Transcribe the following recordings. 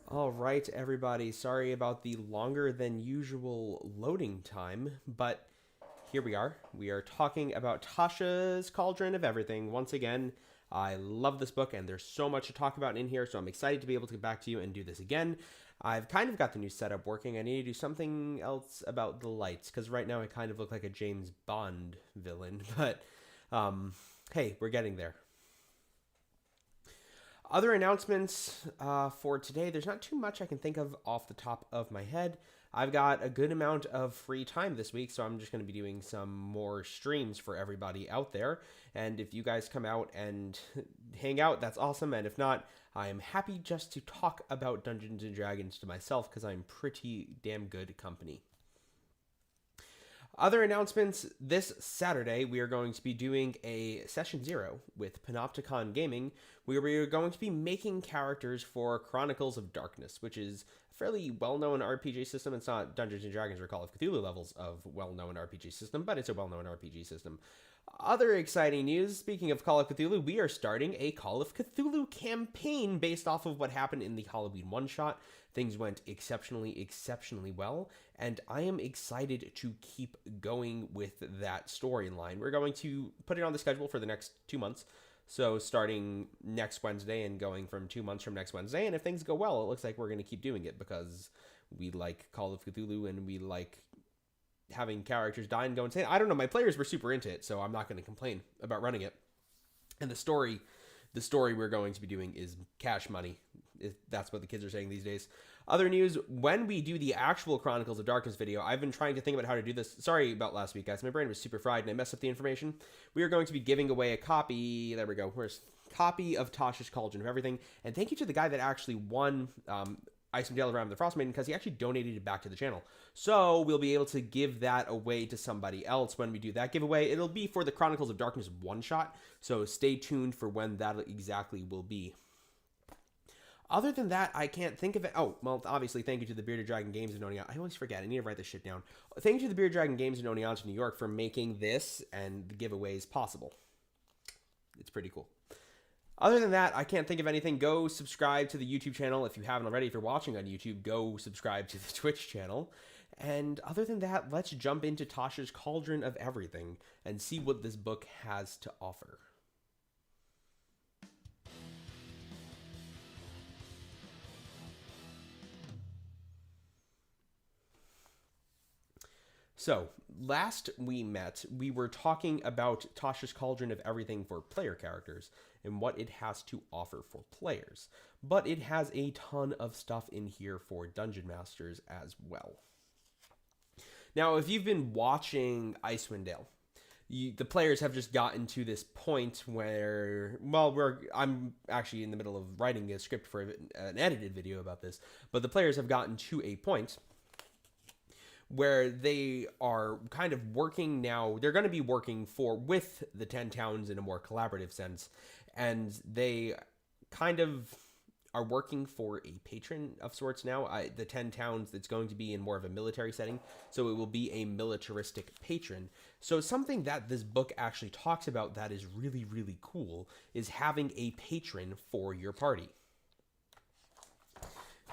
All right, everybody. Sorry about the longer than usual loading time, but here we are. We are talking about Tasha's Cauldron of Everything. Once again, I love this book, and there's so much to talk about in here, so I'm excited to be able to get back to you and do this again. I've kind of got the new setup working. I need to do something else about the lights, because right now I kind of look like a James Bond villain, but hey, we're getting there. Other announcements for today, there's not too much I can think of off the top of my head. I've got a good amount of free time this week, so I'm just going to be doing some more streams for everybody out there. And if you guys come out and hang out, that's awesome. And if not, I'm happy just to talk about Dungeons and Dragons to myself because I'm pretty damn good company. Other announcements this Saturday, we are going to be doing a session 0 with Panopticon Gaming, where we are going to be making characters for Chronicles of Darkness, which is a fairly well-known RPG system. It's not Dungeons and Dragons or Call of Cthulhu levels of well-known RPG system, but it's a well-known RPG system. Other exciting news, speaking of Call of Cthulhu, we are starting a Call of Cthulhu campaign based off of what happened in the Halloween one-shot. Things went exceptionally well, and I am excited to keep going with that storyline. We're going to put it on the schedule for the next 2 months, so starting next Wednesday and going from 2 months from next Wednesday, and if things go well, it looks like we're going to keep doing it because we like Call of Cthulhu and we like having characters die and go insane. I don't know, my players were super into it, so I'm not going to complain about running it. And the story we're going to be doing is cash money, if that's what the kids are saying these days. Other news, when we do the actual Chronicles of Darkness video, I've been trying to think about how to do this. Sorry about last week, guys. My brain was super fried and I messed up the information. We are going to be giving away a copy. There we go. Where's copy of Tasha's Cauldron of Everything. And thank you to the guy that actually won Icewind Dale, Rime, the Frostmaiden, because he actually donated it back to the channel. So we'll be able to give that away to somebody else when we do that giveaway. It'll be for the Chronicles of Darkness one-shot, so stay tuned for when that exactly will be. Other than that, I can't think of it. Oh, well, obviously, thank you to the Bearded Dragon Games in Oneonta. I always forget. I need to write this shit down. Thank you to the Bearded Dragon Games in Oneonta, New York, for making this and the giveaways possible. It's pretty cool. Other than that, I can't think of anything. Go subscribe to the YouTube channel if you haven't already. If you're watching on YouTube, go subscribe to the Twitch channel. And other than that, let's jump into Tasha's Cauldron of Everything and see what this book has to offer. So, last we met, we were talking about Tasha's Cauldron of Everything for player characters and what it has to offer for players. But it has a ton of stuff in here for Dungeon Masters as well. Now, if you've been watching Icewind Dale, the players have just gotten to this point where, well, I'm actually in the middle of writing a script for an edited video about this, but the players have gotten to a point where they are kind of working now. They're going to be working with the 10 towns in a more collaborative sense, and they kind of are working for a patron of sorts now. The 10 towns, it's going to be in more of a military setting, so it will be a militaristic patron. So something that this book actually talks about that is really cool is having a patron for your party.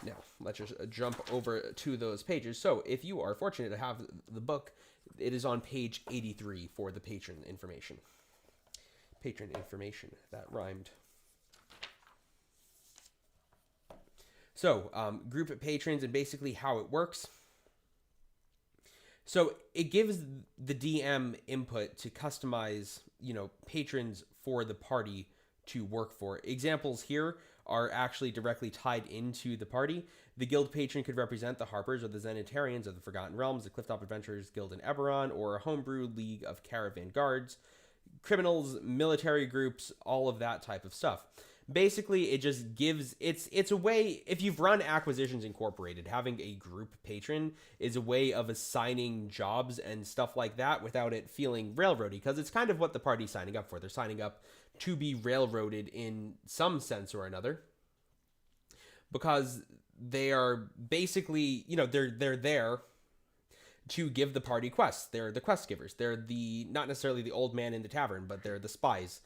Now, let's just jump over to those pages. So, if you are fortunate to have the book, it is on page 83 for the patron information. Patron information, that rhymed. So, group of patrons and basically how it works. So, it gives the DM input to customize, patrons for the party to work for. Examples here are actually directly tied into the party. The guild patron could represent the Harpers or the Zenitarians of the Forgotten Realms, the Clifftop Adventurers Guild in Eberron, or a homebrew league of caravan guards, criminals, military groups, all of that type of stuff. Basically, it just gives, it's a way, if you've run Acquisitions Incorporated, having a group patron is a way of assigning jobs and stuff like that without it feeling railroady, because it's kind of what the party's signing up for. They're signing up to be railroaded in some sense or another, because they are basically, they're there to give the party quests. They're the quest givers. They're not necessarily the old man in the tavern, but they're the spies.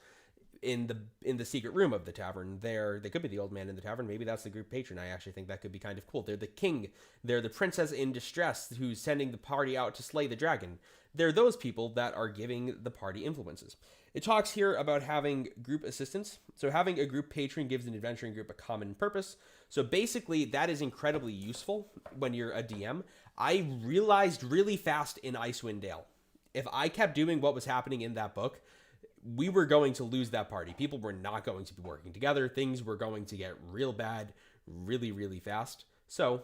in the secret room of the tavern. They could be the old man in the tavern. Maybe that's the group patron. I actually think that could be kind of cool. They're the king. They're the princess in distress who's sending the party out to slay the dragon. They're those people that are giving the party influences. It talks here about having group assistance. So having a group patron gives an adventuring group a common purpose. So basically, that is incredibly useful when you're a DM. I realized really fast in Icewind Dale, if I kept doing what was happening in that book, we were going to lose that party. People were not going to be working together. Things were going to get real bad really, really fast. So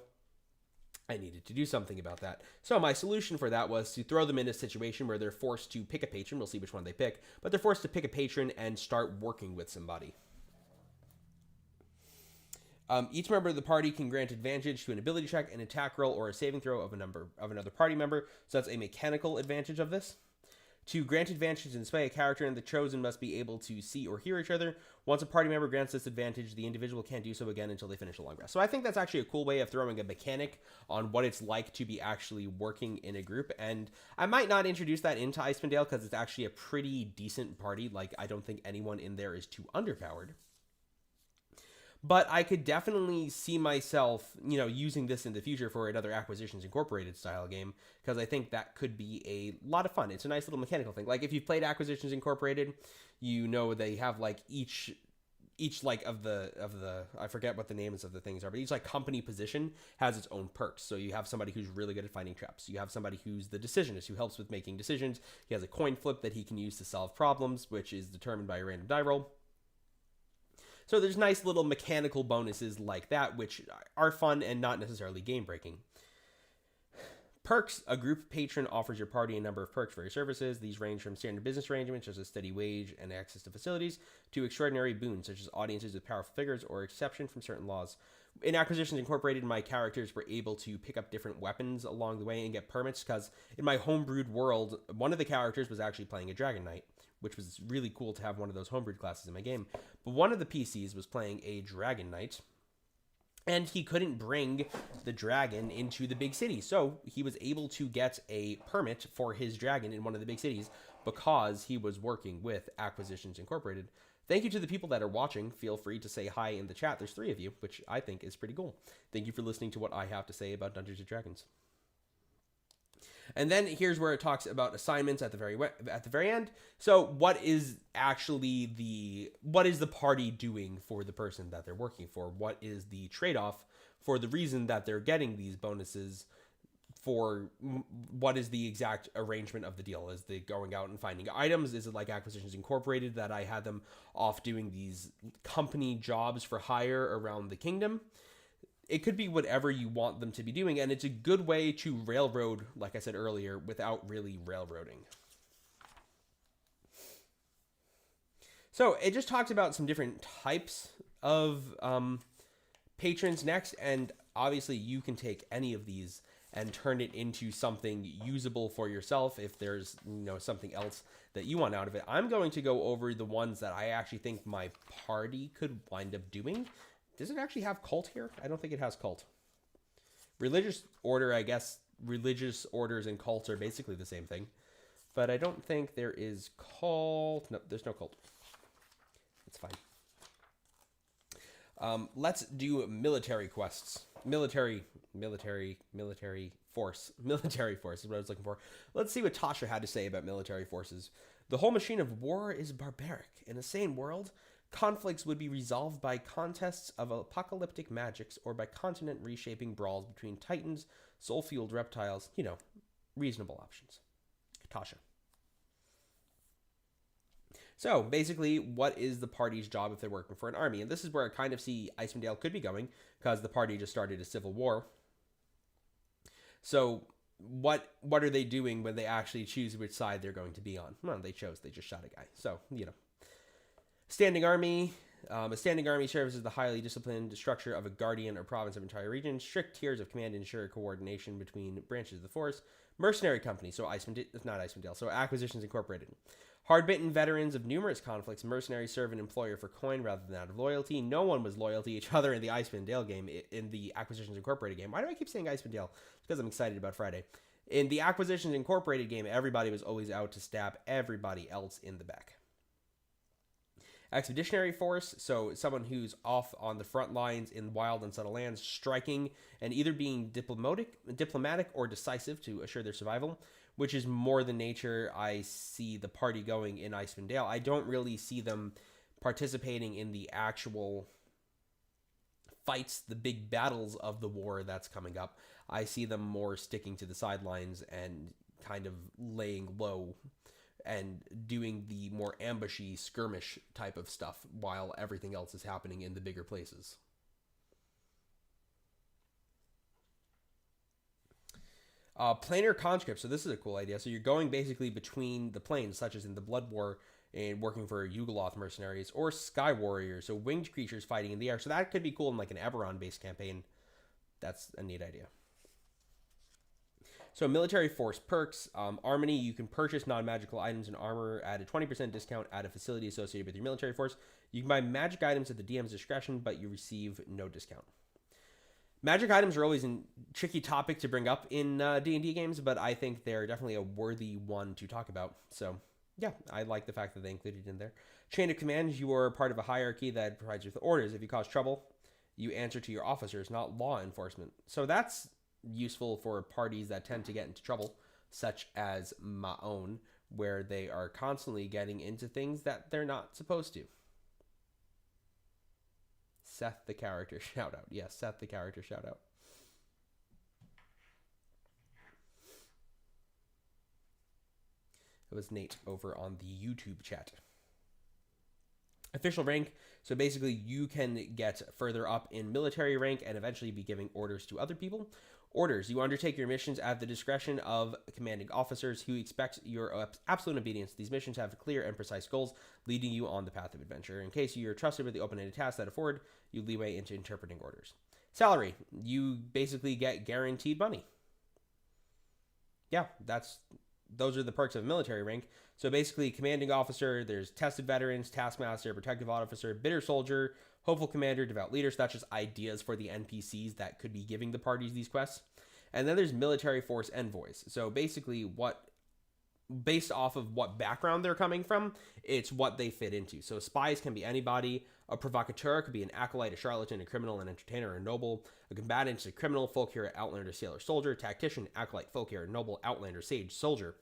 I needed to do something about that. So my solution for that was to throw them in a situation where they're forced to pick a patron. We'll see which one they pick, but they're forced to pick a patron and start working with somebody. Each member of the party can grant advantage to an ability check, an attack roll, or a saving throw of another party member. So that's a mechanical advantage of this. To grant advantage and sway a character and the chosen must be able to see or hear each other. Once a party member grants this advantage, the individual can't do so again until they finish a long rest. So I think that's actually a cool way of throwing a mechanic on what it's like to be actually working in a group. And I might not introduce that into Icewind Dale because it's actually a pretty decent party. Like, I don't think anyone in there is too underpowered. But I could definitely see myself, using this in the future for another Acquisitions Incorporated style game, because I think that could be a lot of fun. It's a nice little mechanical thing. Like, if you've played Acquisitions Incorporated, they have like each like of the I forget what the names of the things are, but each like company position has its own perks. So you have somebody who's really good at finding traps. You have somebody who's the decisionist, who helps with making decisions. He has a coin flip that he can use to solve problems, which is determined by a random die roll. So there's nice little mechanical bonuses like that, which are fun and not necessarily game-breaking. Perks. A group patron offers your party a number of perks for your services. These range from standard business arrangements, such as steady wage and access to facilities, to extraordinary boons, such as audiences with powerful figures or exception from certain laws. In Acquisitions Incorporated, my characters were able to pick up different weapons along the way and get permits, because in my homebrewed world, one of the characters was actually playing a Dragon Knight, which was really cool to have one of those homebrewed classes in my game. But one of the PCs was playing a Dragon Knight, and he couldn't bring the dragon into the big city. So he was able to get a permit for his dragon in one of the big cities because he was working with Acquisitions Incorporated. Thank you to the people that are watching. Feel free to say hi in the chat. There's 3 of you, which I think is pretty cool. Thank you for listening to what I have to say about Dungeons & Dragons. And then here's where it talks about assignments at the very end. So what is the party doing for the person that they're working for? What is the trade-off for the reason that they're getting these bonuses? For what is the exact arrangement of the deal? Is they going out and finding items? Is it like Acquisitions Incorporated that I had them off doing these company jobs for hire around the kingdom? It could be whatever you want them to be doing, and it's a good way to railroad, like I said earlier, without really railroading. So it just talks about some different types of patrons next, and obviously you can take any of these and turn it into something usable for yourself if there's something else that you want out of it. I'm going to go over the ones that I actually think my party could wind up doing. Does it actually have cult here? I don't think it has cult. Religious order, I guess religious orders and cults are basically the same thing. But I don't think there is cult. No, there's no cult. It's fine. Let's do military quests. Military force. Military force is what I was looking for. Let's see what Tasha had to say about military forces. The whole machine of war is barbaric. In a sane world, conflicts would be resolved by contests of apocalyptic magics or by continent reshaping brawls between titans, soul-fueled reptiles, reasonable options. Tasha. So basically, what is the party's job if they're working for an army? And this is where I kind of see Icewind Dale could be going, because the party just started a civil war. So what are they doing when they actually choose which side they're going to be on? Well, they just shot a guy. So, Standing army. A standing army serves as the highly disciplined structure of a guardian or province of entire region. Strict tiers of command ensure coordination between branches of the force. Mercenary company, so not Icewind Dale, so Acquisitions Incorporated. Hard-bitten veterans of numerous conflicts, mercenaries serve an employer for coin rather than out of loyalty. No one was loyal to each other in the Icewind Dale game, in the Acquisitions Incorporated game. Why do I keep saying Icewind Dale? It's because I'm excited about Friday. In the Acquisitions Incorporated game, everybody was always out to stab everybody else in the back. Expeditionary force, so someone who's off on the front lines in wild and subtle lands, striking and either being diplomatic or decisive to assure their survival, which is more the nature I see the party going in Icewind Dale. I don't really see them participating in the actual fights, the big battles of the war that's coming up. I see them more sticking to the sidelines and kind of laying low and doing the more ambushy, skirmish type of stuff while everything else is happening in the bigger places. Planar conscript. So this is a cool idea. So you're going basically between the planes, such as in the Blood War and working for Yugoloth mercenaries, or Sky Warriors, so winged creatures fighting in the air. So that could be cool in like an Eberron-based campaign. That's a neat idea. So military force perks, Harmony, you can purchase non-magical items and armor at a 20% discount at a facility associated with your military force. You can buy magic items at the DM's discretion, but you receive no discount. Magic items are always a tricky topic to bring up in D&D games, but I think they're definitely a worthy one to talk about. So yeah, I like the fact that they included it in there. Chain of command, you are part of a hierarchy that provides you with orders. If you cause trouble, you answer to your officers, not law enforcement. So that's useful for parties that tend to get into trouble, such as my own, where they are constantly getting into things that they're not supposed to. Seth the character shout out. Yes, Seth the character shout out. It was Nate over on the YouTube chat. Official rank. So basically you can get further up in military rank and eventually be giving orders to other people. Orders. You undertake your missions at the discretion of commanding officers who expect your absolute obedience. These missions have clear and precise goals, leading you on the path of adventure. In case you're trusted with the open-ended tasks that afford you leeway into interpreting orders. Salary. You basically get guaranteed money. Yeah, those are the perks of military rank. So basically, commanding officer, there's tested veterans, taskmaster, protective officer, bitter soldier, hopeful commander, devout leader. So that's just ideas for the NPCs that could be giving the parties these quests. And then there's military force envoys. So basically, based off of what background they're coming from, it's what they fit into. So spies can be anybody. A provocateur could be an acolyte, a charlatan, a criminal, an entertainer, a noble. A combatant, a criminal, folk hero, outlander, sailor, soldier. Tactician, acolyte, folk hero, noble, outlander, sage, soldier.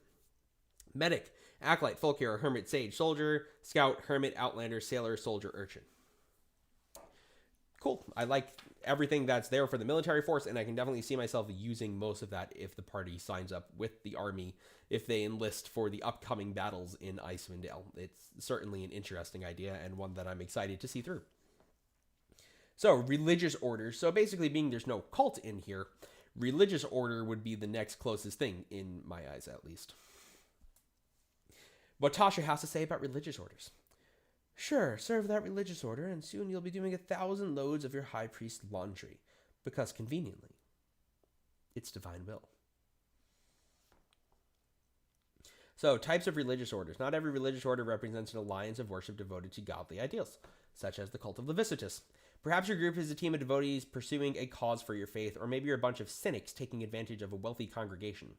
Medic, acolyte, folk hero, hermit, sage, soldier. Scout, hermit, outlander, sailor, soldier, urchin. Cool. I like everything that's there for the military force, and I can definitely see myself using most of that if the party signs up with the army, if they enlist for the upcoming battles in Icewind Dale. It's certainly an interesting idea and one that I'm excited to see through. So, religious orders. So basically, being there's no cult in here, religious order would be the next closest thing, in my eyes at least. What Tasha has to say about religious orders. Sure, serve that religious order, and soon you'll be doing 1,000 loads of your high priest laundry, because conveniently, it's divine will. So, types of religious orders. Not every religious order represents an alliance of worship devoted to godly ideals, such as the cult of Leviticus. Perhaps your group is a team of devotees pursuing a cause for your faith, or maybe you're a bunch of cynics taking advantage of a wealthy congregation.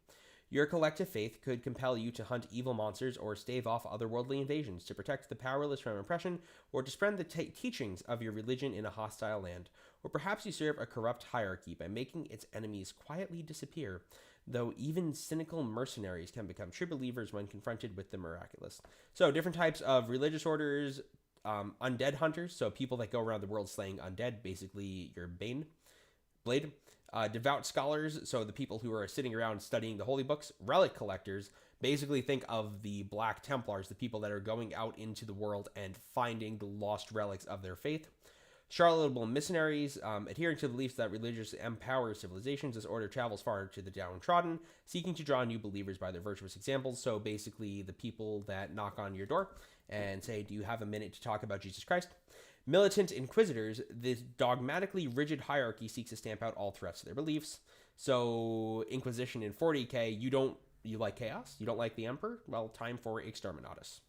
Your collective faith could compel you to hunt evil monsters or stave off otherworldly invasions, to protect the powerless from oppression, or to spread the teachings of your religion in a hostile land. Or perhaps you serve a corrupt hierarchy by making its enemies quietly disappear, though even cynical mercenaries can become true believers when confronted with the miraculous. So different types of religious orders, undead hunters, so people that go around the world slaying undead, basically your blade. Devout scholars, so the people who are sitting around studying the holy books. Relic collectors, basically think of the Black Templars, the people that are going out into the world and finding the lost relics of their faith. Charlatable missionaries, adhering to the beliefs that religious empowers civilizations. This order travels far to the downtrodden, seeking to draw new believers by their virtuous examples. So basically the people that knock on your door and say, do you have a minute to talk about Jesus Christ? Militant inquisitors, this dogmatically rigid hierarchy seeks to stamp out all threats to their beliefs. So Inquisition in 40k, you like chaos? You don't like the Emperor? Well, time for Exterminatus.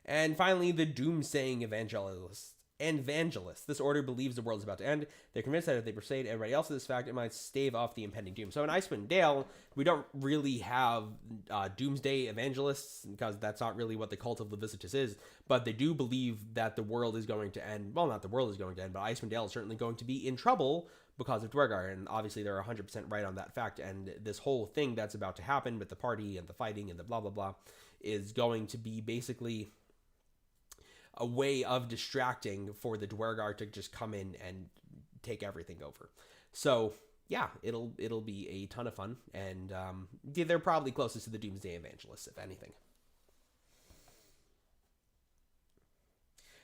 And finally, the doomsaying evangelists. evangelists. This order believes the world is about to end. They're convinced that if they persuade everybody else of this fact, it might stave off the impending doom. So in Icewind Dale, we don't really have doomsday evangelists, because that's not really what the cult of Leviticus is, but they do believe that the world is going to end. Well, not the world is going to end, but Icewind Dale is certainly going to be in trouble because of Dwergar, and obviously they're 100% right on that fact, and this whole thing that's about to happen with the party and the fighting and the blah blah blah is going to be basically a way of distracting for the Dwergar to just come in and take everything over. So yeah, it'll be a ton of fun, and they're probably closest to the Doomsday Evangelists, if anything.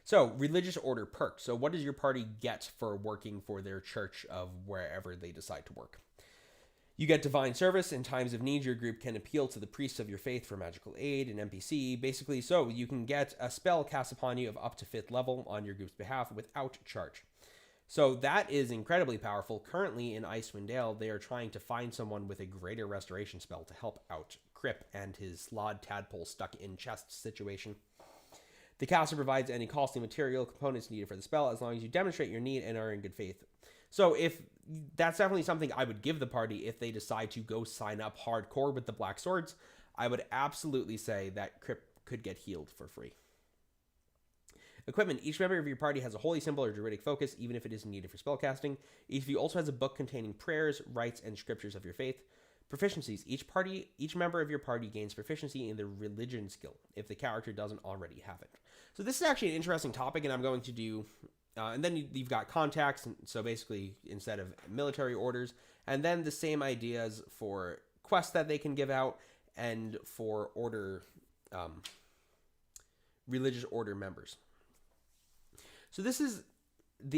So, religious order perks. So what does your party get for working for their church of wherever they decide to work? You get divine service. In times of need, your group can appeal to the priests of your faith for magical aid and NPC. Basically, so you can get a spell cast upon you of up to 5th level on your group's behalf without charge. So that is incredibly powerful. Currently in Icewind Dale, they are trying to find someone with a greater restoration spell to help out Crip and his Slod Tadpole stuck in chest situation. The caster provides any costly material components needed for the spell as long as you demonstrate your need and are in good faith. So if that's definitely something I would give the party if they decide to go sign up hardcore with the Black Swords, I would absolutely say that Crip could get healed for free. Equipment. Each member of your party has a holy symbol or druidic focus, even if it isn't needed for spellcasting. Each of you also has a book containing prayers, rites, and scriptures of your faith. Proficiencies. Each member of your party gains proficiency in the religion skill if the character doesn't already have it. So this is actually an interesting topic, and I'm going to do... and then you've got contacts, so basically instead of military orders, and then the same ideas for quests that they can give out and for order, religious order members. So this is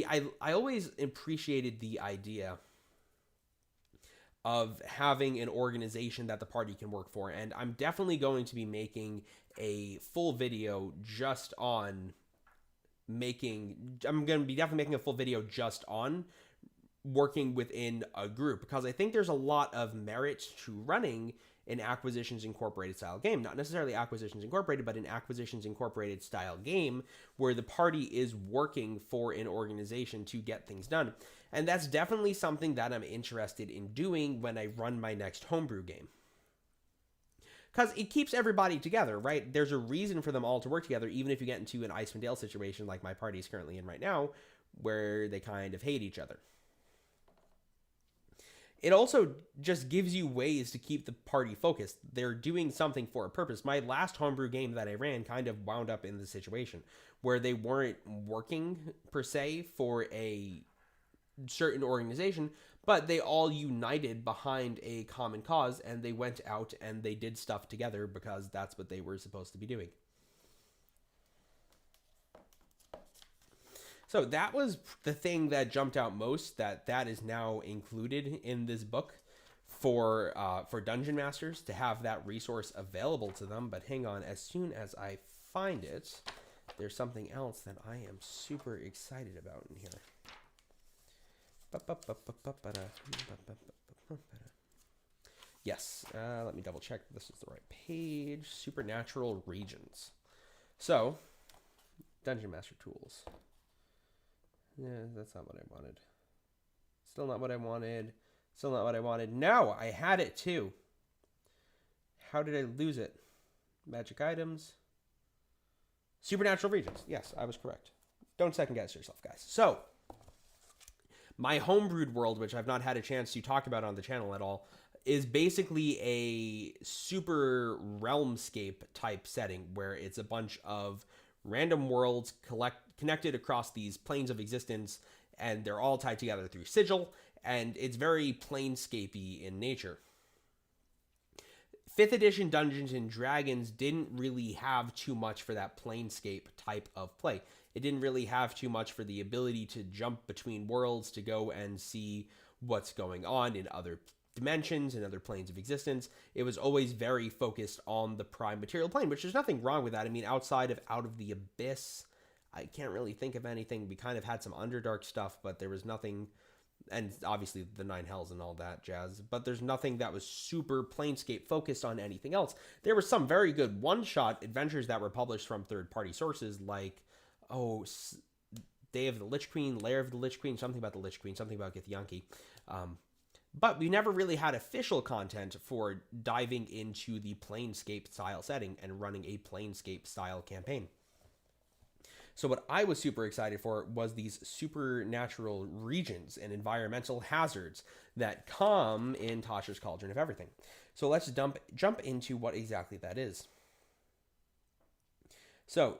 I always appreciated the idea of having an organization that the party can work for, and I'm definitely going to be making a full video just on I'm going to be definitely making a full video just on working within a group, because I think there's a lot of merit to running an Acquisitions Incorporated style game. Not necessarily Acquisitions Incorporated, but an Acquisitions Incorporated style game where the party is working for an organization to get things done. And that's definitely something that I'm interested in doing when I run my next homebrew game. Because it keeps everybody together, right? There's a reason for them all to work together, even if you get into an Icewind Dale situation like my party is currently in right now, where they kind of hate each other. It also just gives you ways to keep the party focused. They're doing something for a purpose. My last homebrew game that I ran kind of wound up in this situation where they weren't working, per se, for a certain organization, but they all united behind a common cause, and they went out and they did stuff together because that's what they were supposed to be doing. So that was the thing that jumped out most, that is now included in this book for Dungeon Masters, to have that resource available to them. But hang on, as soon as I find it, there's something else that I am super excited about in here. Yes, let me double check this is the right page. Supernatural Regions. So, Dungeon Master Tools. Yeah, that's not what I wanted. Still not what I wanted. Still not what I wanted. No, I had it too. How did I lose it? Magic items. Supernatural Regions. Yes, I was correct. Don't second guess yourself, guys. So, my homebrewed world, which I've not had a chance to talk about on the channel at all, is basically a super realmscape type setting where it's a bunch of random worlds connected across these planes of existence, and they're all tied together through sigil, and it's very planescapey in nature. 5th edition Dungeons and Dragons didn't really have too much for that planescape type of play. It didn't really have too much for the ability to jump between worlds, to go and see what's going on in other dimensions and other planes of existence. It was always very focused on the prime material plane, which there's nothing wrong with that. I mean, outside of Out of the Abyss, I can't really think of anything. We kind of had some Underdark stuff, but there was nothing, and obviously the Nine Hells and all that jazz, but there's nothing that was super planescape focused on anything else. There were some very good one-shot adventures that were published from third-party sources, like, Day of the Lich Queen, Lair of the Lich Queen, something about the Lich Queen, something about Githyanki. But we never really had official content for diving into the Planescape style setting and running a Planescape style campaign. So what I was super excited for was these supernatural regions and environmental hazards that come in Tasha's Cauldron of Everything. So let's jump into what exactly that is. So,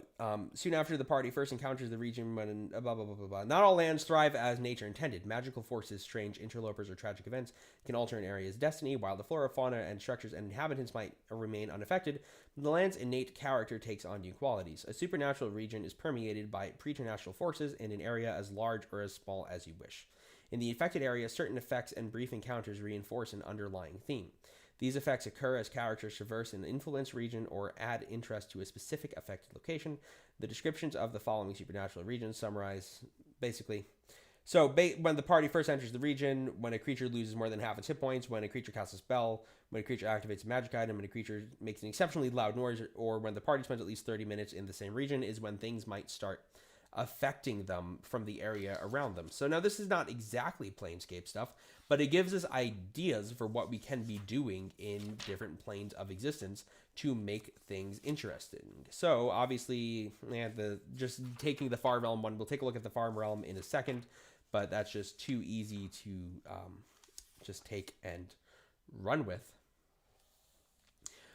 soon after the party first encounters the region, when blah, blah, blah, blah, blah. Not all lands thrive as nature intended. Magical forces, strange interlopers, or tragic events can alter an area's destiny. While the flora, fauna, and structures and inhabitants might remain unaffected, the land's innate character takes on new qualities. A supernatural region is permeated by preternatural forces in an area as large or as small as you wish. In the affected area, certain effects and brief encounters reinforce an underlying theme. These effects occur as characters traverse an influence region or add interest to a specific affected location. The descriptions of the following supernatural regions summarize basically. So when the party first enters the region, when a creature loses more than half its hit points, when a creature casts a spell, when a creature activates a magic item, when a creature makes an exceptionally loud noise, or when the party spends at least 30 minutes in the same region is when things might start affecting them from the area around them. So now this is not exactly Planescape stuff, but it gives us ideas for what we can be doing in different planes of existence to make things interesting. So obviously, just taking the Far Realm one, we'll take a look at the Far Realm in a second, but that's just too easy to just take and run with.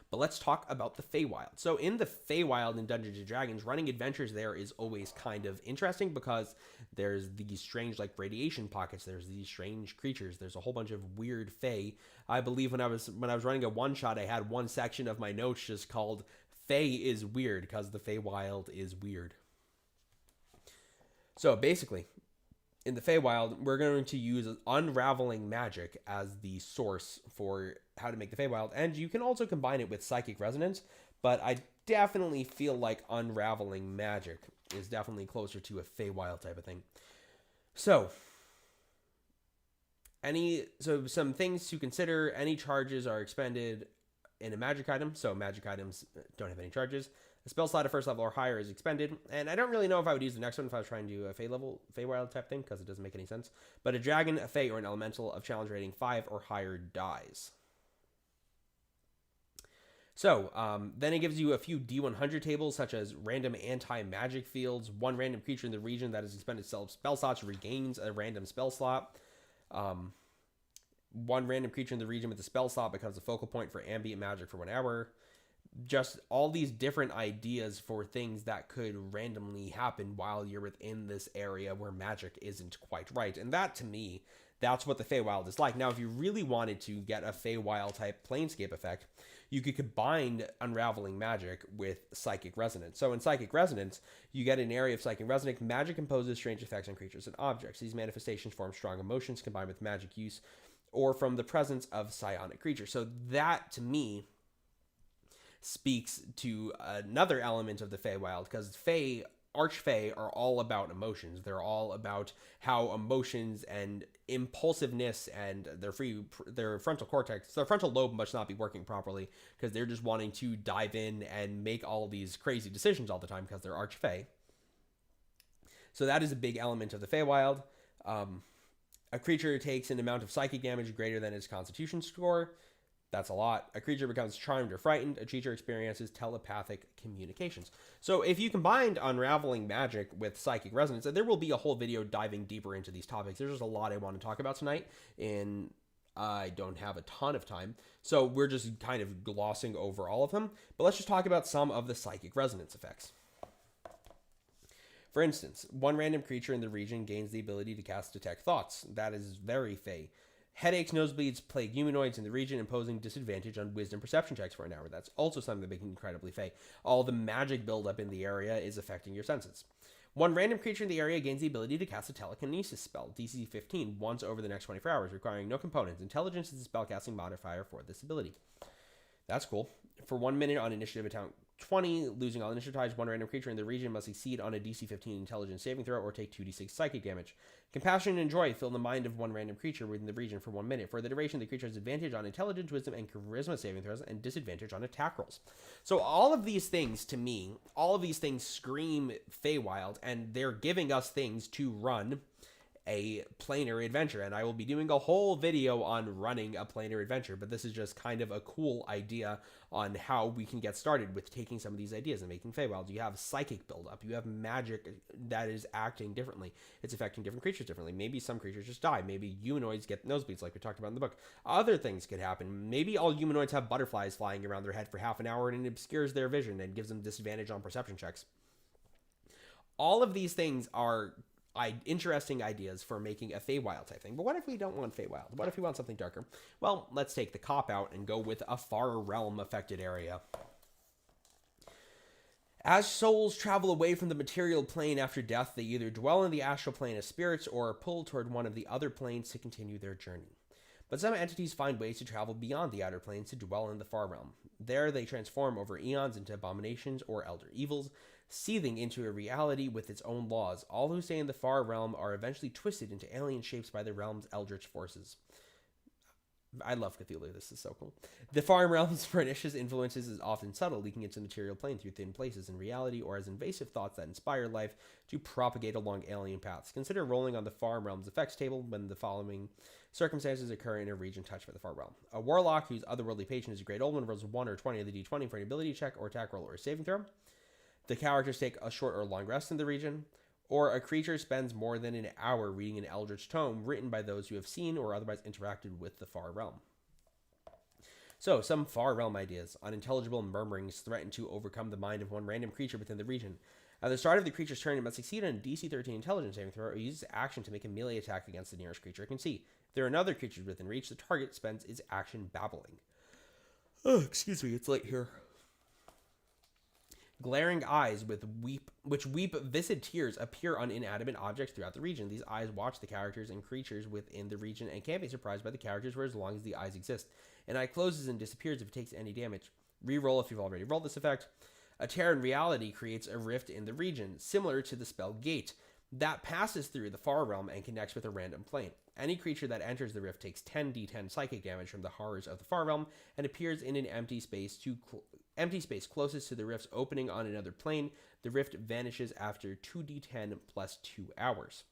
But let's talk about the Feywild. So in the Feywild in Dungeons & Dragons, running adventures there is always kind of interesting because there's these strange, like, radiation pockets. There's these strange creatures. There's a whole bunch of weird Fey. I believe when I was running a one-shot, I had one section of my notes just called Fey is weird because the Feywild is weird. So basically, in the Feywild, we're going to use unraveling magic as the source for how to make the Feywild, and you can also combine it with psychic resonance, but I definitely feel like unraveling magic is definitely closer to a Feywild type of thing. So some things to consider: any charges are expended in a magic item, so magic items don't have any charges. A spell slot at first level or higher is expended, and I don't really know if I would use the next one if I was trying to do a Feywild type thing, because it doesn't make any sense. But a dragon, a Fey, or an elemental of challenge rating 5 or higher dies. So, then it gives you a few D100 tables, such as random anti-magic fields. One random creature in the region that has expended spell slots regains a random spell slot. One random creature in the region with a spell slot becomes a focal point for ambient magic for 1 hour. Just all these different ideas for things that could randomly happen while you're within this area where magic isn't quite right. And that, to me, that's what the Feywild is like. Now, if you really wanted to get a Feywild type Planescape effect, you could combine unraveling magic with psychic resonance. So in psychic resonance, you get an area of psychic resonance. Magic imposes strange effects on creatures and objects. These manifestations form strong emotions combined with magic use or from the presence of psionic creatures. So that, to me, speaks to another element of the Feywild, because Archfey are all about emotions. They're all about how emotions and impulsiveness and their frontal cortex, their frontal lobe must not be working properly because they're just wanting to dive in and make all these crazy decisions all the time because they're Archfey. So that is a big element of the Feywild. A creature takes an amount of psychic damage greater than its constitution score. That's a lot. A creature becomes charmed or frightened. A creature experiences telepathic communications. So if you combined unraveling magic with psychic resonance, there will be a whole video diving deeper into these topics. There's just a lot I want to talk about tonight, and I don't have a ton of time. So we're just kind of glossing over all of them. But let's just talk about some of the psychic resonance effects. For instance, one random creature in the region gains the ability to cast Detect Thoughts. That is very Fey. Headaches, nosebleeds plague humanoids in the region, imposing disadvantage on wisdom perception checks for an hour. That's also something that makes incredibly Fey. All the magic buildup in the area is affecting your senses. One random creature in the area gains the ability to cast a telekinesis spell, DC 15, once over the next 24 hours, requiring no components. Intelligence is the spellcasting modifier for this ability. That's cool. For 1 minute on initiative 20, losing all initiative ties. One random creature in the region must succeed on a DC 15 intelligence saving throw or take 2d6 psychic damage. Compassion and joy fill the mind of one random creature within the region for 1 minute. For the duration, the creature has advantage on intelligence, wisdom, and charisma saving throws and disadvantage on attack rolls. So all of these things, to me, all of these things scream Feywild, and they're giving us things to run a planar adventure, and I will be doing a whole video on running a planar adventure, but this is just kind of a cool idea on how we can get started with taking some of these ideas and making Feywild. You have psychic buildup, you have magic that is acting differently, it's affecting different creatures differently. Maybe some creatures just die, maybe humanoids get nosebleeds like we talked about in the book. Other things could happen. Maybe all humanoids have butterflies flying around their head for half an hour and it obscures their vision and gives them disadvantage on perception checks. All of these things are interesting ideas for making a Feywild type thing. But what if we don't want Feywild? What if we want something darker? Well, let's take the cop out and go with a far realm affected area. As souls travel away from the material plane after death, they either dwell in the astral plane as spirits or are pulled toward one of the other planes to continue their journey. But some entities find ways to travel beyond the outer planes to dwell in the far realm. There they transform over eons into abominations or elder evils, seething into a reality with its own laws. All who stay in the far realm are eventually twisted into alien shapes by the realm's eldritch forces. I love Cthulhu, this is so cool. The far realm's pernicious influences is often subtle, leaking into the material plane through thin places in reality or as invasive thoughts that inspire life to propagate along alien paths. Consider rolling on the far realm's effects table when the following circumstances occur in a region touched by the far realm. A warlock whose otherworldly patron is a great old one rolls 1 or 20 of the d20 for an ability check or attack roll or saving throw. The characters take a short or long rest in the region, or a creature spends more than an hour reading an eldritch tome written by those who have seen or otherwise interacted with the far realm. So, some far realm ideas. Unintelligible murmurings threaten to overcome the mind of one random creature within the region. At the start of the creature's turn, it must succeed on a DC 13 intelligence saving throw or use its action to make a melee attack against the nearest creature it can see. If there are other creatures within reach, the target spends its action babbling. Oh, excuse me, it's late here. Glaring eyes which weep viscid tears appear on inanimate objects throughout the region. These eyes watch the characters and creatures within the region and can't be surprised by the characters for as long as the eyes exist. An eye closes and disappears if it takes any damage. Reroll if you've already rolled this effect. A tear in reality creates a rift in the region, similar to the spell Gate, that passes through the far realm and connects with a random plane. Any creature that enters the rift takes 10d10 psychic damage from the horrors of the far realm and appears in an empty space closest to the rift's opening on another plane. The rift vanishes after 2d10 plus 2 hours.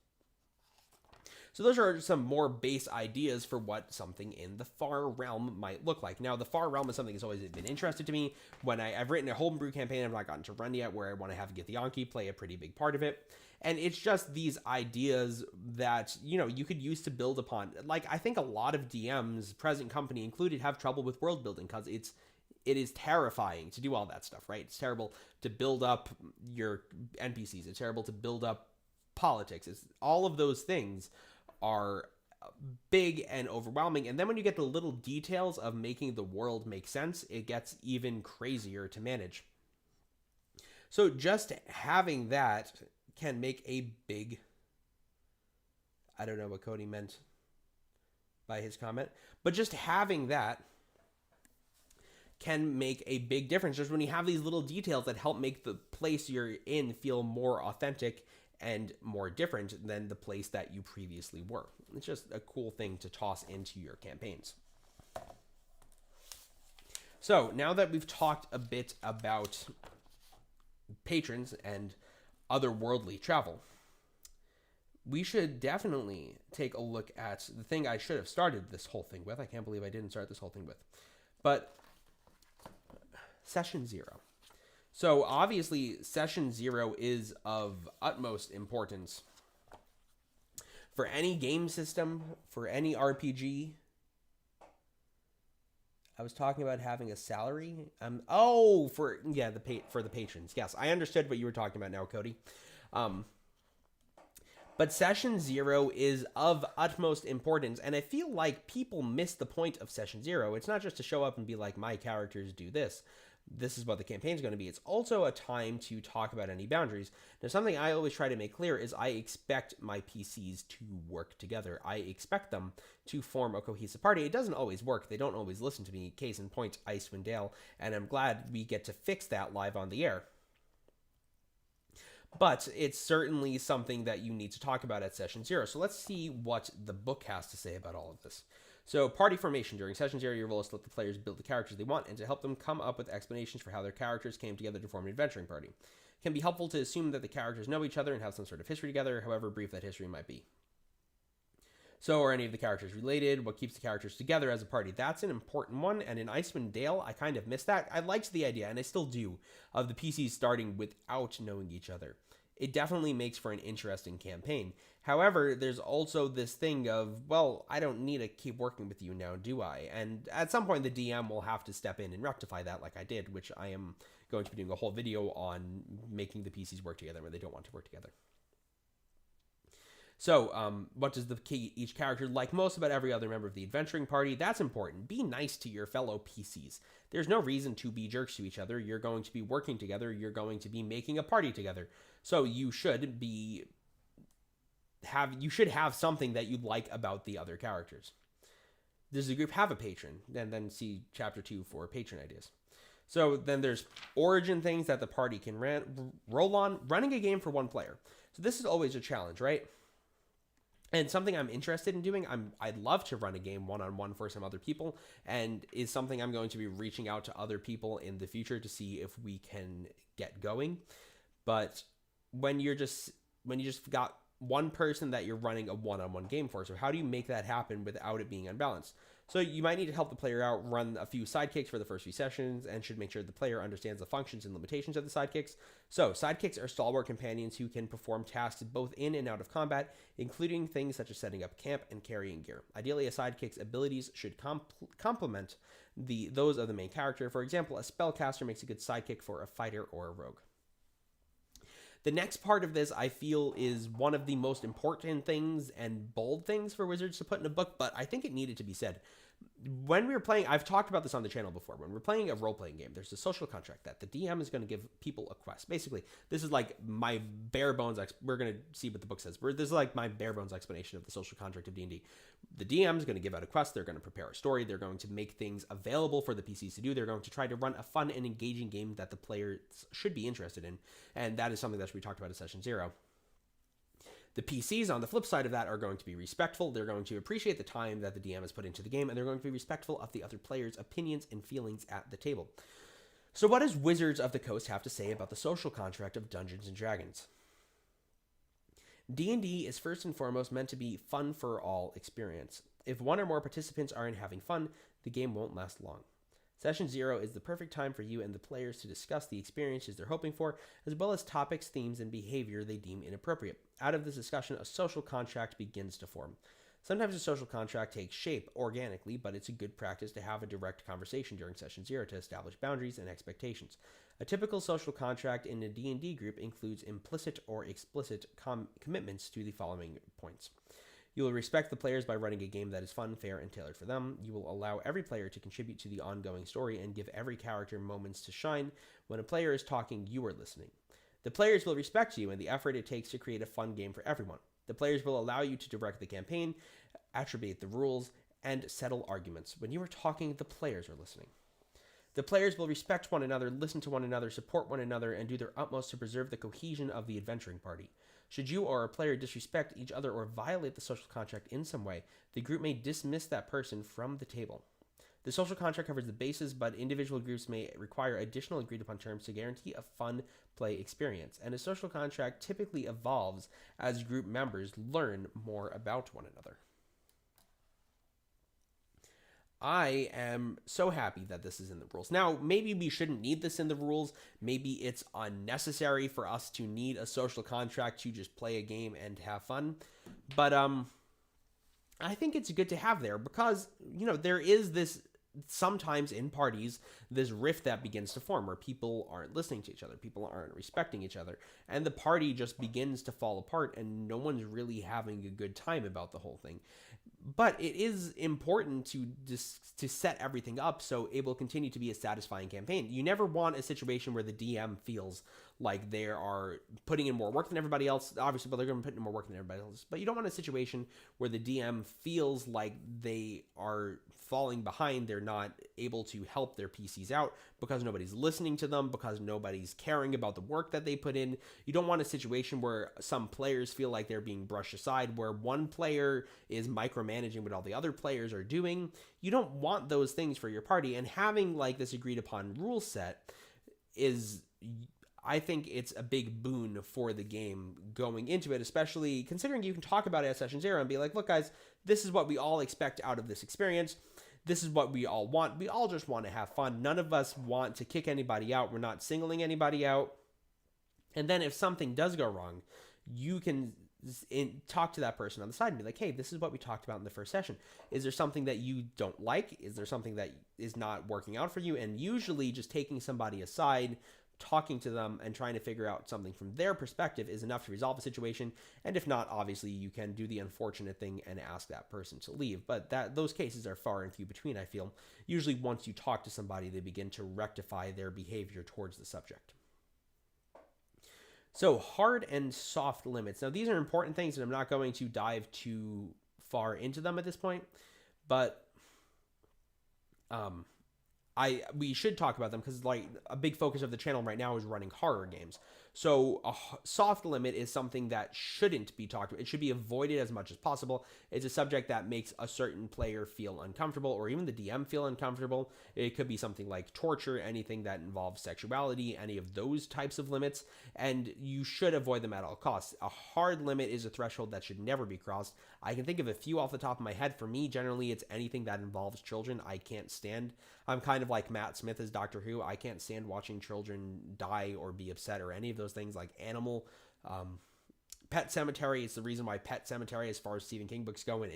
So those are some more base ideas for what something in the far realm might look like. Now, the far realm is something that's always been interesting to me. When I've written a homebrew campaign, I've not gotten to run yet, where I want to have Githyanki play a pretty big part of it. And it's just these ideas that, you know, you could use to build upon. Like, I think a lot of DMs, present company included, have trouble with world building because it is terrifying to do all that stuff, right? It's terrible to build up your NPCs. It's terrible to build up politics. All of those things are big and overwhelming. And then when you get the little details of making the world make sense, it gets even crazier to manage. So just having that can make a big... I don't know what Cody meant by his comment, but just having that can make a big difference. Just when you have these little details that help make the place you're in feel more authentic and more different than the place that you previously were. It's just a cool thing to toss into your campaigns. So now that we've talked a bit about patrons and otherworldly travel, we should definitely take a look at the thing I should have started this whole thing with. I can't believe I didn't start this whole thing with. But Session 0. So obviously, Session 0 is of utmost importance for any game system, for any RPG. I was talking about having a salary. For the patrons. Yes, I understood what you were talking about now, Cody. But Session 0 is of utmost importance, and I feel like people miss the point of Session 0. It's not just to show up and be like, my characters do this, this is what the campaign is going to be. It's also a time to talk about any boundaries. Now, something I always try to make clear is I expect my PCs to work together. I expect them to form a cohesive party. It doesn't always work. They don't always listen to me. Case in point, Icewind Dale, and I'm glad we get to fix that live on the air. But it's certainly something that you need to talk about at Session 0. So let's see what the book has to say about all of this. So, party formation. During Session 0, your role is to let the players build the characters they want and to help them come up with explanations for how their characters came together to form an adventuring party. It can be helpful to assume that the characters know each other and have some sort of history together, however brief that history might be. So, are any of the characters related? What keeps the characters together as a party? That's an important one, and in Icewind Dale, I kind of missed that. I liked the idea, and I still do, of the PCs starting without knowing each other. It definitely makes for an interesting campaign. However, there's also this thing of, well, I don't need to keep working with you now, do I? And at some point, the DM will have to step in and rectify that like I did, which I am going to be doing a whole video on making the PCs work together when they don't want to work together. So, what does each character like most about every other member of the adventuring party? That's important. Be nice to your fellow PCs. There's no reason to be jerks to each other. You're going to be working together. You're going to be making a party together. So you should have something that you like about the other characters. Does the group have a patron? And then see Chapter 2 for patron ideas. So then there's origin things that the party can roll on. Running a game for one player. So this is always a challenge, right? And something I'm interested in doing, I'd love to run a game one-on-one for some other people, and is something I'm going to be reaching out to other people in the future to see if we can get going. But when you just got one person that you're running a one-on-one game for, so how do you make that happen without it being unbalanced? So you might need to help the player out, run a few sidekicks for the first few sessions, and should make sure the player understands the functions and limitations of the sidekicks. So sidekicks are stalwart companions who can perform tasks both in and out of combat, including things such as setting up camp and carrying gear. Ideally, a sidekick's abilities should complement those of the main character. For example, a spellcaster makes a good sidekick for a fighter or a rogue. The next part of this, I feel, is one of the most important things and bold things for Wizards to put in a book, but I think it needed to be said. When we were playing, I've talked about this on the channel before, when we're playing a role-playing game, there's a social contract that the DM is going to give people a quest. Basically, this is like my bare bones, we're going to see what the book says, this is like my bare bones explanation of the social contract of D&D. The DM is going to give out a quest, they're going to prepare a story, they're going to make things available for the PCs to do, they're going to try to run a fun and engaging game that the players should be interested in, and that is something that should be talked about in Session 0. The PCs, on the flip side of that, are going to be respectful. They're going to appreciate the time that the DM has put into the game, and they're going to be respectful of the other players' opinions and feelings at the table. So what does Wizards of the Coast have to say about the social contract of Dungeons & Dragons? D&D is first and foremost meant to be fun for all experience. If one or more participants aren't having fun, the game won't last long. Session 0 is the perfect time for you and the players to discuss the experiences they're hoping for, as well as topics, themes, and behavior they deem inappropriate. Out of this discussion, a social contract begins to form. Sometimes a social contract takes shape organically, but it's a good practice to have a direct conversation during Session 0 to establish boundaries and expectations. A typical social contract in a D&D group includes implicit or explicit commitments to the following points. You will respect the players by running a game that is fun, fair, and tailored for them. You will allow every player to contribute to the ongoing story and give every character moments to shine. When a player is talking, you are listening. The players will respect you and the effort it takes to create a fun game for everyone. The players will allow you to direct the campaign, attribute the rules, and settle arguments. When you are talking, the players are listening. The players will respect one another, listen to one another, support one another, and do their utmost to preserve the cohesion of the adventuring party. Should you or a player disrespect each other or violate the social contract in some way, the group may dismiss that person from the table. The social contract covers the bases, but individual groups may require additional agreed-upon terms to guarantee a fun play experience, and a social contract typically evolves as group members learn more about one another. I am so happy that this is in the rules. Now, maybe we shouldn't need this in the rules. Maybe it's unnecessary for us to need a social contract to just play a game and have fun. But I think it's good to have there because, there is this, sometimes in parties, this rift that begins to form where people aren't listening to each other, people aren't respecting each other, and the party just begins to fall apart and no one's really having a good time about the whole thing. But it is important to set everything up so it will continue to be a satisfying campaign. You never want a situation where the DM feels like they are putting in more work than everybody else. Obviously, but they're going to put in more work than everybody else. But you don't want a situation where the DM feels like they are falling behind. They're not able to help their PCs out because nobody's listening to them, because nobody's caring about the work that they put in. You don't want a situation where some players feel like they're being brushed aside, where one player is micromanaging what all the other players are doing. You don't want those things for your party, and having like this agreed upon rule set is, I think it's a big boon for the game going into it, especially considering you can talk about it at session 0 and be like, look guys, this is what we all expect out of this experience. This is what we all want. We all just want to have fun. None of us want to kick anybody out. We're not singling anybody out. And then if something does go wrong, you can talk to that person on the side and be like, hey, this is what we talked about in the first session. Is there something that you don't like? Is there something that is not working out for you? And usually just taking somebody aside, talking to them and trying to figure out something from their perspective is enough to resolve the situation. And if not, obviously you can do the unfortunate thing and ask that person to leave. But those cases are far and few between, I feel. Usually once you talk to somebody, they begin to rectify their behavior towards the subject. So hard and soft limits. Now these are important things and I'm not going to dive too far into them at this point, but we should talk about them because like a big focus of the channel right now is running horror games. So a soft limit is something that shouldn't be talked about. It should be avoided as much as possible. It's a subject that makes a certain player feel uncomfortable or even the DM feel uncomfortable. It could be something like torture, anything that involves sexuality, any of those types of limits, and you should avoid them at all costs. A hard limit is a threshold that should never be crossed. I can think of a few off the top of my head. For me, generally, it's anything that involves children. I can't stand. I'm kind of like Matt Smith as Doctor Who. I can't stand watching children die or be upset or any of those things, like Animal, Pet Cemetery. It's the reason why Pet Cemetery, as far as Stephen King books go, and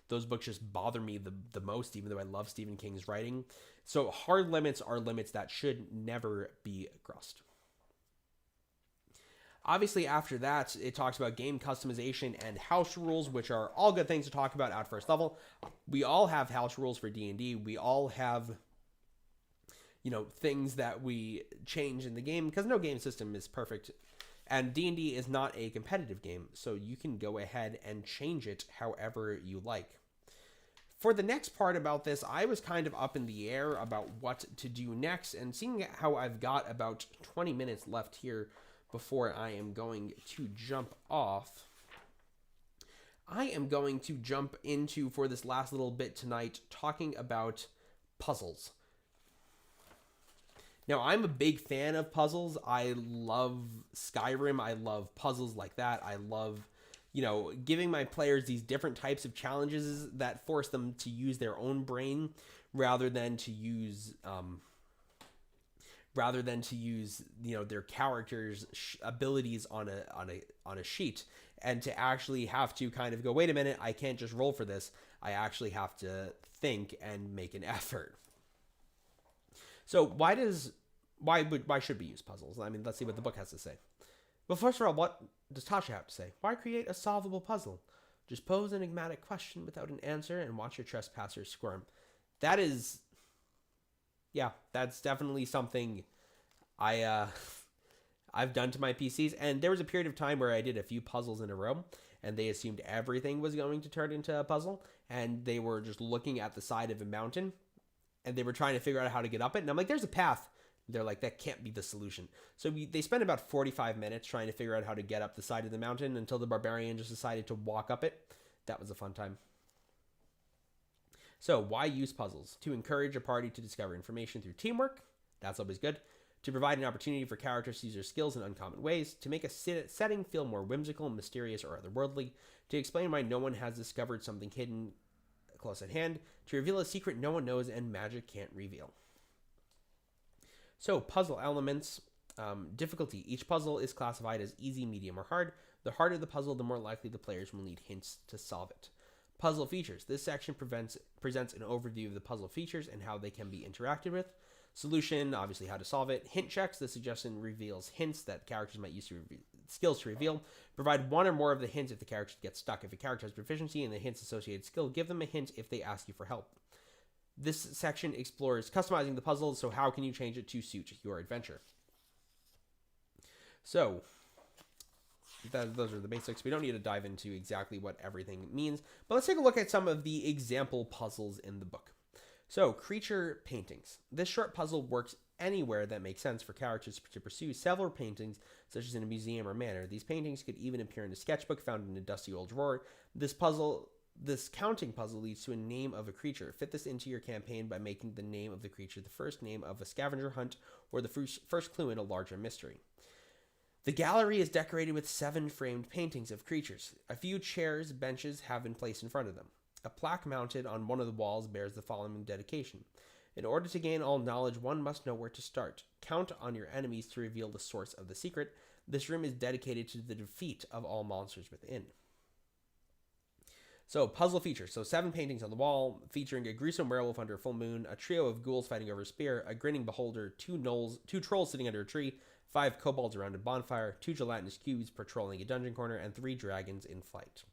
those books just bother me the most, even though I love Stephen King's writing. So hard limits are limits that should never be crossed. Obviously, after that, it talks about game customization and house rules, which are all good things to talk about at first level. We all have house rules for D&D. We all have, things that we change in the game because no game system is perfect. And D&D is not a competitive game, so you can go ahead and change it however you like. For the next part about this, I was kind of up in the air about what to do next, and seeing how I've got about 20 minutes left here before I am going to jump off, I am going to jump into, for this last little bit tonight, talking about puzzles. Now, I'm a big fan of puzzles. I love Skyrim. I love puzzles like that. I love, giving my players these different types of challenges that force them to use their own brain rather than to use their characters' abilities on a sheet, and to actually have to kind of go, wait a minute, I can't just roll for this. I actually have to think and make an effort. So why should we use puzzles? I mean, let's see what the book has to say. Well, first of all, what does Tasha have to say? Why create a solvable puzzle? Just pose an enigmatic question without an answer and watch your trespassers squirm. That's definitely something I've done to my PCs. And there was a period of time where I did a few puzzles in a row, and they assumed everything was going to turn into a puzzle, and they were just looking at the side of a mountain, and they were trying to figure out how to get up it. And I'm like, there's a path. They're like, that can't be the solution. So they spent about 45 minutes trying to figure out how to get up the side of the mountain until the barbarian just decided to walk up it. That was a fun time. So why use puzzles? To encourage a party to discover information through teamwork. That's always good. To provide an opportunity for characters to use their skills in uncommon ways. To make a setting feel more whimsical, mysterious, or otherworldly. To explain why no one has discovered something hidden close at hand. To reveal a secret no one knows and magic can't reveal. So puzzle elements. Difficulty. Each puzzle is classified as easy, medium, or hard. The harder the puzzle, the more likely the players will need hints to solve it. Puzzle features. This section presents an overview of the puzzle features and how they can be interacted with. Solution, obviously how to solve it. Hint checks. The suggestion reveals hints that characters might use to skills to reveal. Provide one or more of the hints if the character gets stuck. If a character has proficiency in the hint's associated skill, give them a hint if they ask you for help. This section explores customizing the puzzle, so how can you change it to suit your adventure? So, those are the basics. We don't need to dive into exactly what everything means, but let's take a look at some of the example puzzles in the book. So, creature paintings. This short puzzle works anywhere that makes sense for characters to pursue several paintings, such as in a museum or manor. These paintings could even appear in a sketchbook found in a dusty old drawer. This counting puzzle leads to a name of a creature. Fit this into your campaign by making the name of the creature the first name of a scavenger hunt or the first clue in a larger mystery. The gallery is decorated with 7 framed paintings of creatures. A few chairs, benches have been placed in front of them. A plaque mounted on one of the walls bears the following dedication. In order to gain all knowledge, one must know where to start. Count on your enemies to reveal the source of the secret. This room is dedicated to the defeat of all monsters within. So, puzzle features. So, 7 paintings on the wall, featuring a gruesome werewolf under a full moon, a trio of ghouls fighting over a spear, a grinning beholder, 2 trolls sitting under a tree, 5 kobolds around a bonfire, 2 gelatinous cubes patrolling a dungeon corner, and 3 dragons in flight.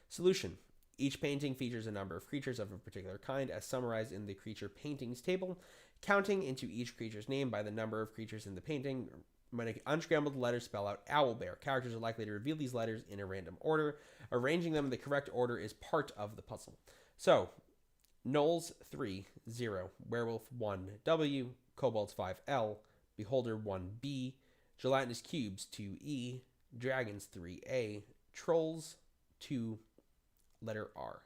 Solution. Each painting features a number of creatures of a particular kind as summarized in the creature paintings table, counting into each creature's name by the number of creatures in the painting. When unscrambled letters spell out owlbear, characters are likely to reveal these letters in a random order. Arranging them in the correct order is part of the puzzle. So, Gnolls 3, 0, Werewolf 1, W, Kobolds 5, L, Beholder 1, B, Gelatinous Cubes 2, E, Dragons 3, A, Trolls 2, letter R.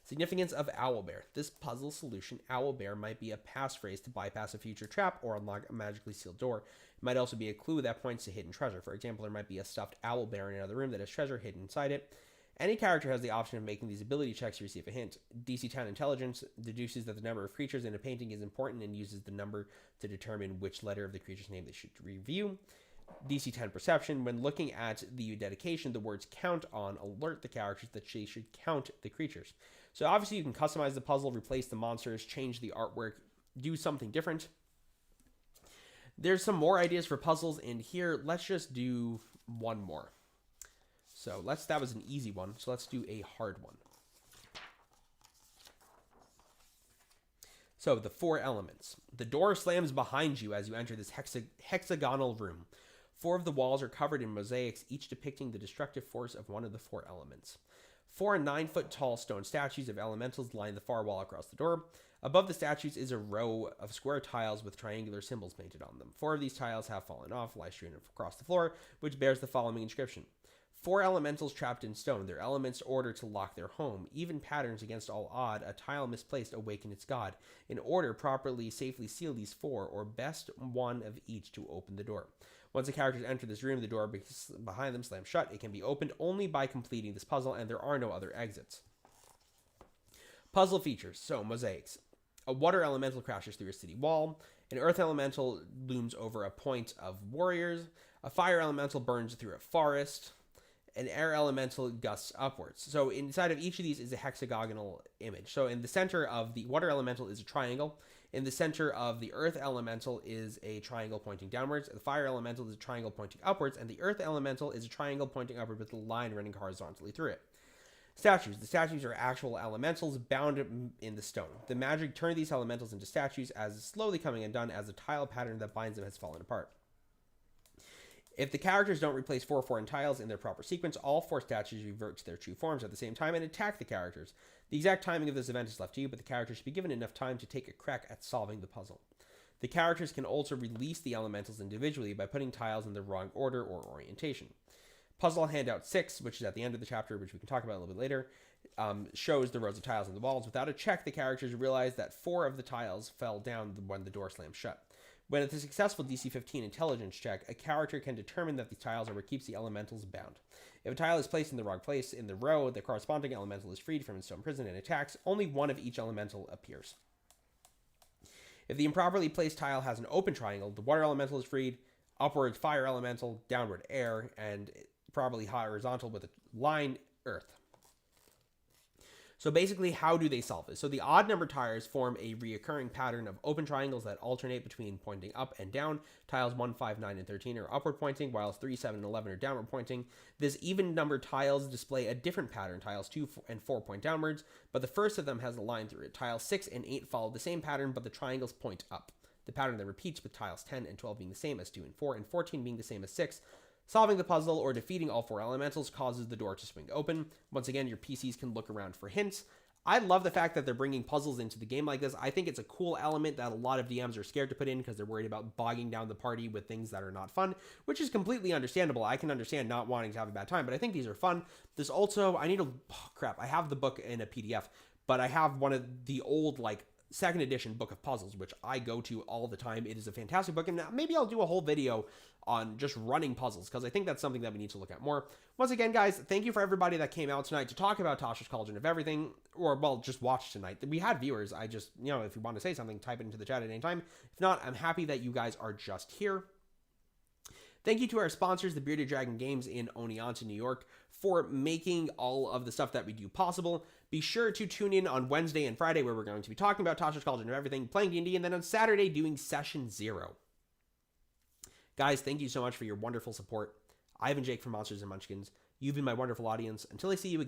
Significance of owlbear. This puzzle solution, owlbear, might be a passphrase to bypass a future trap or unlock a magically sealed door. It might also be a clue that points to hidden treasure. For example, there might be a stuffed owlbear in another room that has treasure hidden inside it. Any character has the option of making these ability checks to receive a hint. DC 10 Intelligence deduces that the number of creatures in a painting is important and uses the number to determine which letter of the creature's name they should review. DC 10 Perception. When looking at the dedication, the words count on alert the characters that they should count the creatures. So obviously you can customize the puzzle, replace the monsters, change the artwork, do something different. There's some more ideas for puzzles in here. Let's just do one more. So that was an easy one. So let's do a hard one. So the 4 elements. The door slams behind you as you enter this hexagonal room. 4 of the walls are covered in mosaics, each depicting the destructive force of one of the 4 elements. 4 9-foot-tall stone statues of elementals line the far wall across the door. Above the statues is a row of square tiles with triangular symbols painted on them. 4 of these tiles have fallen off, lie strewn across the floor, which bears the following inscription. 4 elementals trapped in stone, their elements order to lock their home. Even patterns against all odd, a tile misplaced awaken its god. In order, properly, safely seal these 4, or best one of each to open the door. Once the characters enter this room, the door behind them slams shut. It can be opened only by completing this puzzle, and there are no other exits. Puzzle features. So, mosaics. A water elemental crashes through a city wall. An earth elemental looms over a point of warriors. A fire elemental burns through a forest. An air elemental gusts upwards. So inside of each of these is a hexagonal image. So in the center of the water elemental is a triangle. In the center of the earth elemental is a triangle pointing downwards. The fire elemental is a triangle pointing upwards. And the earth elemental is a triangle pointing upward with a line running horizontally through it. Statues. The statues are actual elementals bound in the stone. The magic turned these elementals into statues as is slowly coming undone as the tile pattern that binds them has fallen apart. If the characters don't replace 4 foreign tiles in their proper sequence, all 4 statues revert to their true forms at the same time and attack the characters. The exact timing of this event is left to you, but the characters should be given enough time to take a crack at solving the puzzle. The characters can also release the elementals individually by putting tiles in the wrong order or orientation. Puzzle handout 6, which is at the end of the chapter, which we can talk about a little bit later, shows the rows of tiles on the walls. Without a check, the characters realize that 4 of the tiles fell down when the door slammed shut. When it's a successful DC 15 intelligence check, a character can determine that these tiles are what keeps the elementals bound. If a tile is placed in the wrong place in the row, the corresponding elemental is freed from its stone prison and attacks. Only one of each elemental appears. If the improperly placed tile has an open triangle, the water elemental is freed, upward fire elemental, downward air, and properly horizontal with a line earth. So basically, how do they solve this? So the odd number tiles form a reoccurring pattern of open triangles that alternate between pointing up and down. Tiles 1, 5, 9, and 13 are upward pointing, while 3, 7, and 11 are downward pointing. This even numbered tiles display a different pattern. Tiles 2 and 4 point downwards, but the first of them has a line through it. Tiles 6 and 8 follow the same pattern, but the triangles point up. The pattern then repeats, with tiles 10 and 12 being the same as 2 and 4, and 14 being the same as 6. Solving the puzzle or defeating all 4 elementals causes the door to swing open. Once again, your PCs can look around for hints. I love the fact that they're bringing puzzles into the game like this. I think it's a cool element that a lot of DMs are scared to put in because they're worried about bogging down the party with things that are not fun, which is completely understandable. I can understand not wanting to have a bad time, but I think these are fun. There's also, I have the book in a PDF, but I have one of the old, second edition book of puzzles, which I go to all the time. It is a fantastic book, and maybe I'll do a whole video on just running puzzles, because I think that's something that we need to look at more. Once again, guys, thank you for everybody that came out tonight to talk about Tasha's Cauldron of Everything, or, well, just watch tonight. We had viewers. I just, if you want to say something, type it into the chat at any time. If not, I'm happy that you guys are just here. Thank you to our sponsors, the Bearded Dragon Games in Oneonta, New York, for making all of the stuff that we do possible. Be sure to tune in on Wednesday and Friday, where we're going to be talking about Tasha's Cauldron of Everything, playing D&D, and then on Saturday doing Session 0. Guys, thank you so much for your wonderful support. I've been Jake from Monsters and Munchkins. You've been my wonderful audience. Until I see you again.